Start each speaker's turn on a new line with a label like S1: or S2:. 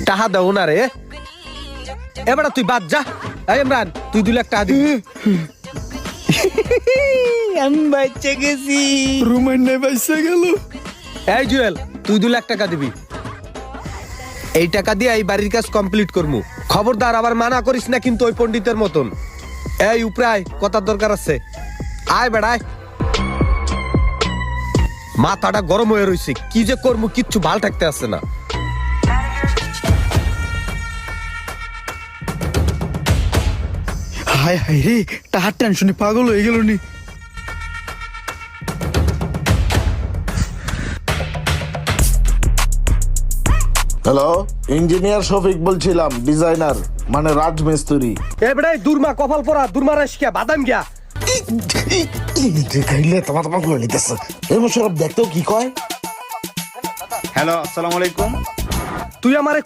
S1: টাহা দাও না রে। এবার তুই বাদ যা। এই ইমরান, তুই 2 লাখ টাকা দিবি।
S2: আমি বাচ্চা গেছি।
S3: রুমের নাই বাইসা গেল।
S1: এই জুয়েল, তুই 2 লাখ টাকা দিবি। এই টাকা দিয়ে এই বাড়ির কাজ কমপ্লিট করমু। খবরদার আবার মানা করিস না কিন্তু ওই পণ্ডিতের মতন। এই উপরে আয়, কথার দরকার আছে। আয় বেড়ায়। মাথাটা গরম হয়ে রইছে, কি যে করমু কিচ্ছু ভাল থাকতে আসছে না।
S3: হায় হায় রে, টাহার টেনশনে পাগল হয়ে গেল নি।
S4: হ্যালো, ইঞ্জিনিয়ার শফিক বলছিলাম, ডিজাইনার মানে রাজমিস্ত্রি।
S1: এ বেড়াই দুর্মা কপাল পরা, দুর্মা রাশিয়া বাদাম গিয়া।
S4: খাইলে তোমার তোমার করে নিতেছে। এই মোশারফ দেখতেও কি কয়।
S2: হ্যালো, আসসালামু আলাইকুম।
S1: তুই আমারে